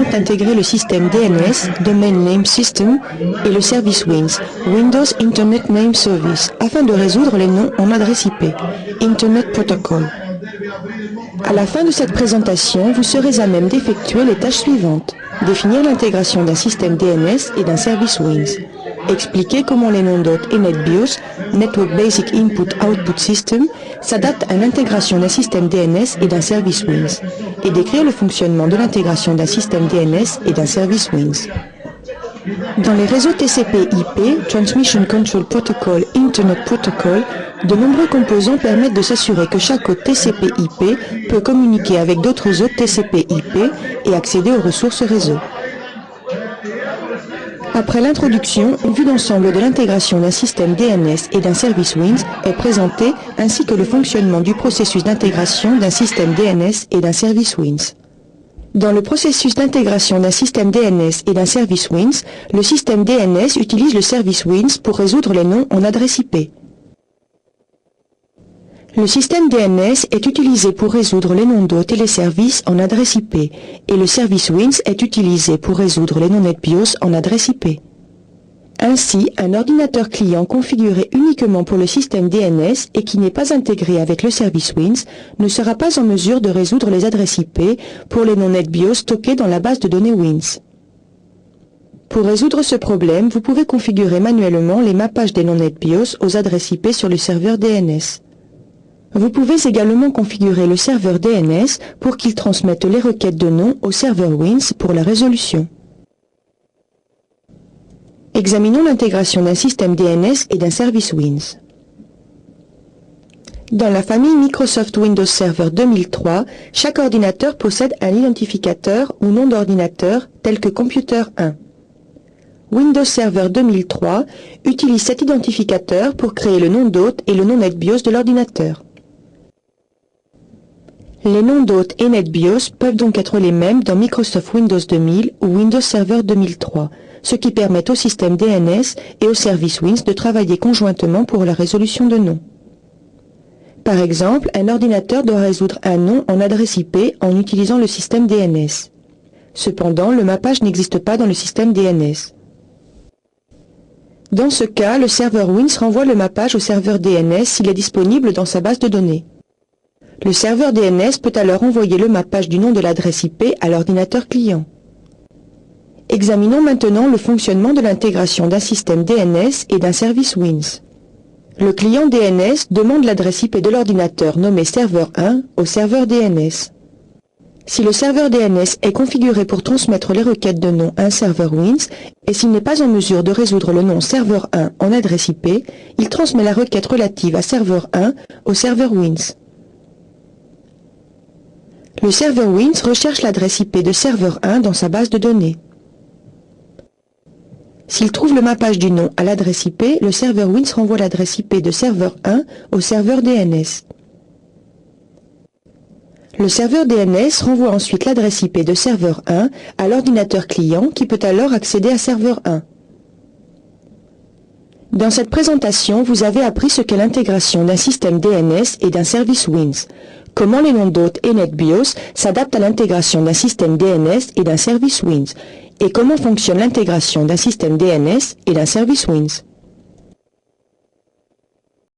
permettent d'intégrer le système DNS, Domain Name System, et le service WINS, Windows Internet Name Service, afin de résoudre les noms en adresse IP, Internet Protocol. À la fin de cette présentation, vous serez à même d'effectuer les tâches suivantes. Définir l'intégration d'un système DNS et d'un service WINS. Expliquer comment les noms d'hôtes et NetBIOS, Network Basic Input-Output System, s'adaptent à l'intégration d'un système DNS et d'un service WINS. Et décrire le fonctionnement de l'intégration d'un système DNS et d'un service WINS. Dans les réseaux TCP/IP, Transmission Control Protocol, Internet Protocol, de nombreux composants permettent de s'assurer que chaque hôte TCP/IP peut communiquer avec d'autres hôtes TCP/IP et accéder aux ressources réseau. Après l'introduction, une vue d'ensemble de l'intégration d'un système DNS et d'un service WINS est présentée, ainsi que le fonctionnement du processus d'intégration d'un système DNS et d'un service WINS. Dans le processus d'intégration d'un système DNS et d'un service WINS, le système DNS utilise le service WINS pour résoudre les noms en adresse IP. Le système DNS est utilisé pour résoudre les noms d'hôtes et les services en adresse IP, et le service WINS est utilisé pour résoudre les noms NetBIOS en adresse IP. Ainsi, un ordinateur client configuré uniquement pour le système DNS et qui n'est pas intégré avec le service WINS ne sera pas en mesure de résoudre les adresses IP pour les noms NetBIOS stockés dans la base de données WINS. Pour résoudre ce problème, vous pouvez configurer manuellement les mappages des noms NetBIOS aux adresses IP sur le serveur DNS. Vous pouvez également configurer le serveur DNS pour qu'il transmette les requêtes de noms au serveur WINS pour la résolution. Examinons l'intégration d'un système DNS et d'un service WINS. Dans la famille Microsoft Windows Server 2003, chaque ordinateur possède un identificateur ou nom d'ordinateur tel que Computer 1. Windows Server 2003 utilise cet identificateur pour créer le nom d'hôte et le nom NetBIOS de l'ordinateur. Les noms d'hôtes et NetBIOS peuvent donc être les mêmes dans Microsoft Windows 2000 ou Windows Server 2003, ce qui permet au système DNS et au service WINS de travailler conjointement pour la résolution de noms. Par exemple, un ordinateur doit résoudre un nom en adresse IP en utilisant le système DNS. Cependant, le mappage n'existe pas dans le système DNS. Dans ce cas, le serveur WINS renvoie le mappage au serveur DNS s'il est disponible dans sa base de données. Le serveur DNS peut alors envoyer le mappage du nom de l'adresse IP à l'ordinateur client. Examinons maintenant le fonctionnement de l'intégration d'un système DNS et d'un service WINS. Le client DNS demande l'adresse IP de l'ordinateur nommé serveur 1 au serveur DNS. Si le serveur DNS est configuré pour transmettre les requêtes de nom à un serveur WINS et s'il n'est pas en mesure de résoudre le nom serveur 1 en adresse IP, il transmet la requête relative à serveur 1 au serveur WINS. Le serveur WINS recherche l'adresse IP de serveur 1 dans sa base de données. S'il trouve le mappage du nom à l'adresse IP, le serveur WINS renvoie l'adresse IP de serveur 1 au serveur DNS. Le serveur DNS renvoie ensuite l'adresse IP de serveur 1 à l'ordinateur client qui peut alors accéder à serveur 1. Dans cette présentation, vous avez appris ce qu'est l'intégration d'un système DNS et d'un service WINS, comment les noms d'hôtes et NetBIOS s'adaptent à l'intégration d'un système DNS et d'un service WINS, et comment fonctionne l'intégration d'un système DNS et d'un service WINS.